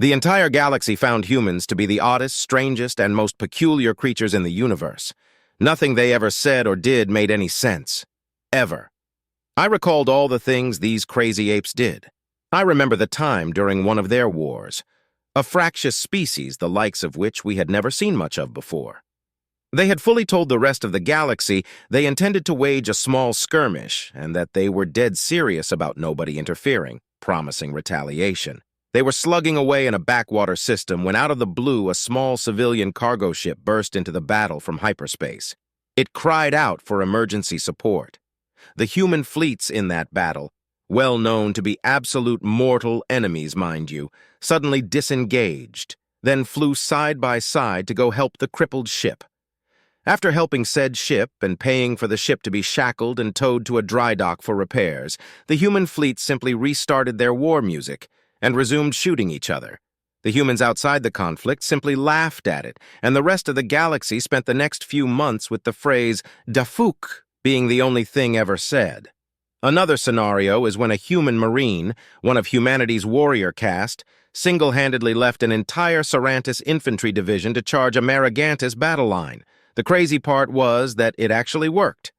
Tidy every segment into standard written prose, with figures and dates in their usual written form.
The entire galaxy found humans to be the oddest, strangest, and most peculiar creatures in the universe. Nothing they ever said or did made any sense. Ever. I recalled all the things these crazy apes did. I remember the time during one of their wars. A fractious species, the likes of which we had never seen much of before. They had fully told the rest of the galaxy they intended to wage a small skirmish and that they were dead serious about nobody interfering, promising retaliation. They were slugging away in a backwater system when out of the blue a small civilian cargo ship burst into the battle from hyperspace. It cried out for emergency support. The human fleets in that battle, well known to be absolute mortal enemies, mind you, suddenly disengaged, then flew side by side to go help the crippled ship. After helping said ship and paying for the ship to be shackled and towed to a dry dock for repairs, the human fleet simply restarted their war music and resumed shooting each other. The humans outside the conflict simply laughed at it, and the rest of the galaxy spent the next few months with the phrase "Dafuk" being the only thing ever said. Another scenario is when a human marine, one of humanity's warrior caste, single-handedly left an entire Sarantis infantry division to charge a Marigantis battle line. The crazy part was that it actually worked.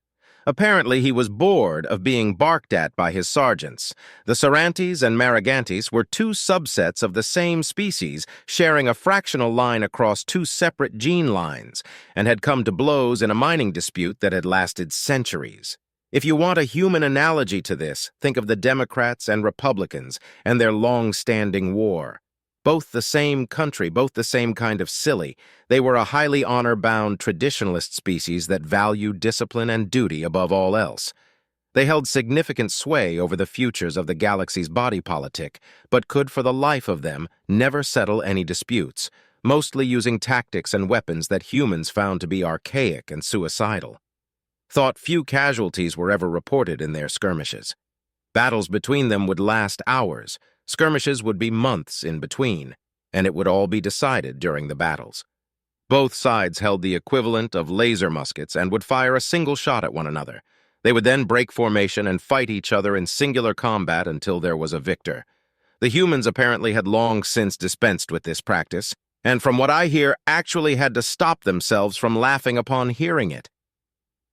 Apparently, he was bored of being barked at by his sergeants. The Sarantis and Marigantis were two subsets of the same species, sharing a fractional line across two separate gene lines, and had come to blows in a mining dispute that had lasted centuries. If you want a human analogy to this, think of the Democrats and Republicans and their long-standing war. Both the same country, both the same kind of silly. They were a highly honor-bound traditionalist species that valued discipline and duty above all else. They held significant sway over the futures of the galaxy's body politic, but could for the life of them never settle any disputes, mostly using tactics and weapons that humans found to be archaic and suicidal. Thought few casualties were ever reported in their skirmishes. Battles between them would last hours. Skirmishes would be months in between, and it would all be decided during the battles. Both sides held the equivalent of laser muskets and would fire a single shot at one another. They would then break formation and fight each other in singular combat until there was a victor. The humans apparently had long since dispensed with this practice, and from what I hear, actually had to stop themselves from laughing upon hearing it.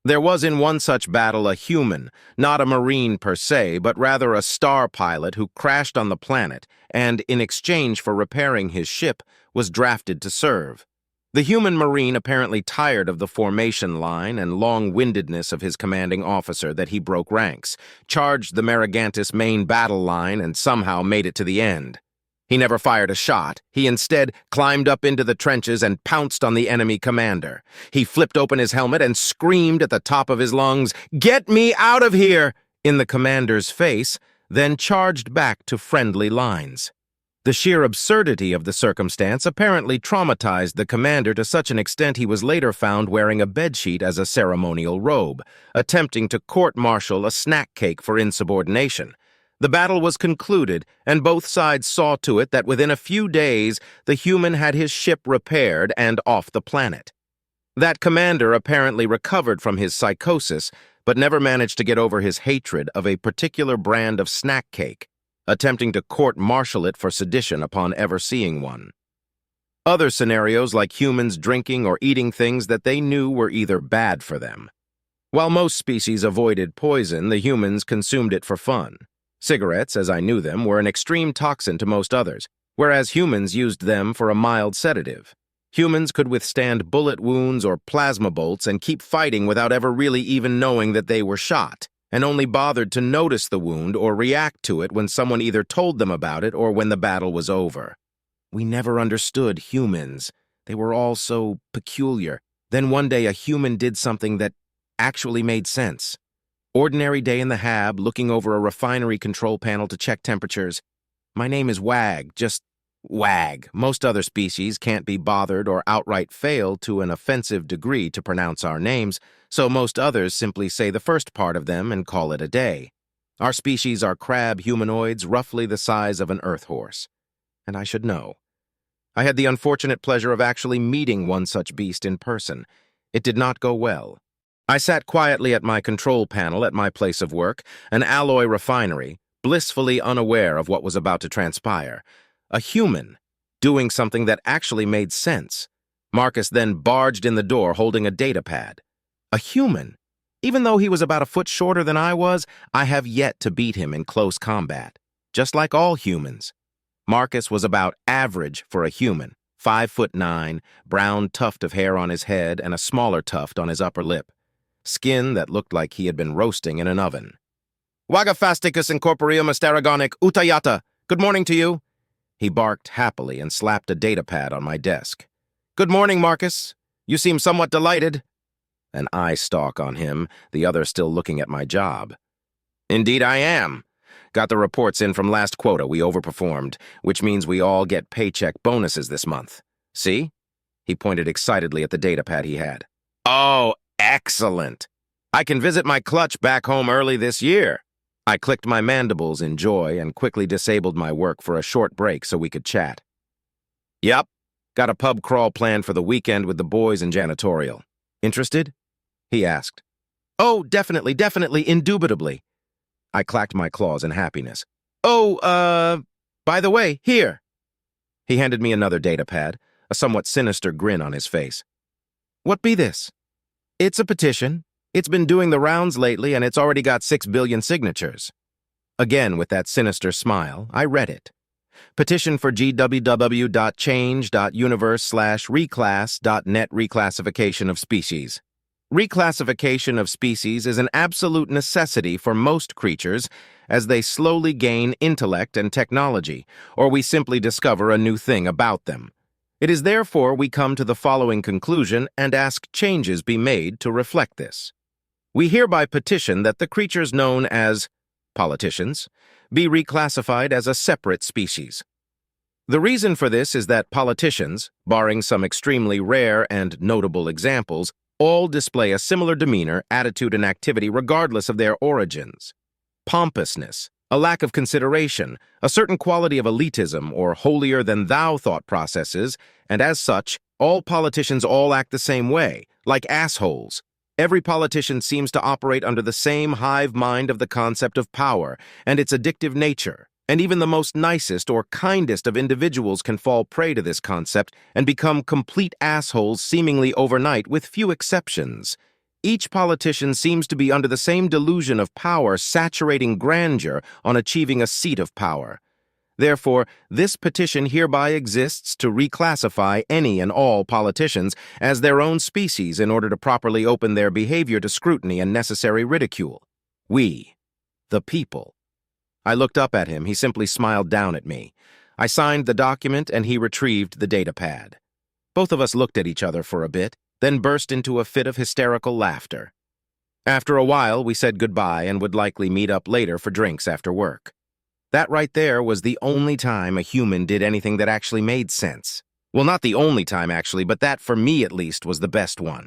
There was in one such battle a human, not a marine per se, but rather a star pilot who crashed on the planet and, in exchange for repairing his ship, was drafted to serve. The human marine apparently tired of the formation line and long-windedness of his commanding officer that he broke ranks, charged the Marigantis main battle line and somehow made it to the end. He never fired a shot. He instead climbed up into the trenches and pounced on the enemy commander. He flipped open his helmet and screamed at the top of his lungs, "Get me out of here!" in the commander's face, then charged back to friendly lines. The sheer absurdity of the circumstance apparently traumatized the commander to such an extent he was later found wearing a bedsheet as a ceremonial robe, attempting to court-martial a snack cake for insubordination. The battle was concluded, and both sides saw to it that within a few days the human had his ship repaired and off the planet. That commander apparently recovered from his psychosis, but never managed to get over his hatred of a particular brand of snack cake, attempting to court-martial it for sedition upon ever seeing one. Other scenarios like humans drinking or eating things that they knew were either bad for them. While most species avoided poison, the humans consumed it for fun. Cigarettes, as I knew them, were an extreme toxin to most others, whereas humans used them for a mild sedative. Humans could withstand bullet wounds or plasma bolts and keep fighting without ever really even knowing that they were shot, and only bothered to notice the wound or react to it when someone either told them about it or when the battle was over. We never understood humans. They were all so peculiar. Then one day a human did something that actually made sense. Ordinary day in the hab, looking over a refinery control panel to check temperatures. My name is Wag, just Wag. Most other species can't be bothered or outright fail to an offensive degree to pronounce our names, so most others simply say the first part of them and call it a day. Our species are crab humanoids roughly the size of an earth horse. And I should know. I had the unfortunate pleasure of actually meeting one such beast in person. It did not go well. I sat quietly at my control panel at my place of work, an alloy refinery, blissfully unaware of what was about to transpire. A human, doing something that actually made sense. Marcus then barged in the door holding a datapad. A human. Even though he was about a foot shorter than I was, I have yet to beat him in close combat. Just like all humans. Marcus was about average for a human, 5'9", brown tuft of hair on his head and a smaller tuft on his upper lip. Skin that looked like he had been roasting in an oven. Wagafasticus incorporeum asteragonic utayata. Good morning to you. He barked happily and slapped a datapad on my desk. Good morning, Marcus. You seem somewhat delighted. An eye stalk on him, the other still looking at my job. Indeed I am. Got the reports in from last quota. We overperformed, which means we all get paycheck bonuses this month. See? He pointed excitedly at the datapad he had. Oh, excellent. I can visit my clutch back home early this year. I clicked my mandibles in joy and quickly disabled my work for a short break so we could chat. Yup. Got a pub crawl planned for the weekend with the boys and janitorial. Interested? He asked. Oh, definitely, indubitably. I clacked my claws in happiness. Oh, by the way, here. He handed me another datapad, a somewhat sinister grin on his face. What be this? It's a petition. It's been doing the rounds lately, and it's already got 6 billion signatures. Again, with that sinister smile, I read it. Petition for gww.change.universe/reclass.net reclassification of species. Reclassification of species is an absolute necessity for most creatures as they slowly gain intellect and technology, or we simply discover a new thing about them. It is therefore we come to the following conclusion and ask changes be made to reflect this. We hereby petition that the creatures known as politicians be reclassified as a separate species. The reason for this is that politicians, barring some extremely rare and notable examples, all display a similar demeanor, attitude, and activity regardless of their origins. Pompousness, a lack of consideration, a certain quality of elitism or holier-than-thou thought processes, and as such, all politicians all act the same way, like assholes. Every politician seems to operate under the same hive mind of the concept of power and its addictive nature, and even the most nicest or kindest of individuals can fall prey to this concept and become complete assholes seemingly overnight with few exceptions. Each politician seems to be under the same delusion of power, saturating grandeur on achieving a seat of power. Therefore, this petition hereby exists to reclassify any and all politicians as their own species in order to properly open their behavior to scrutiny and necessary ridicule. We, the people. I looked up at him. He simply smiled down at me. I signed the document and he retrieved the datapad. Both of us looked at each other for a bit, then burst into a fit of hysterical laughter. After a while, we said goodbye and would likely meet up later for drinks after work. That right there was the only time a human did anything that actually made sense. Well, not the only time, actually, but that, for me at least, was the best one.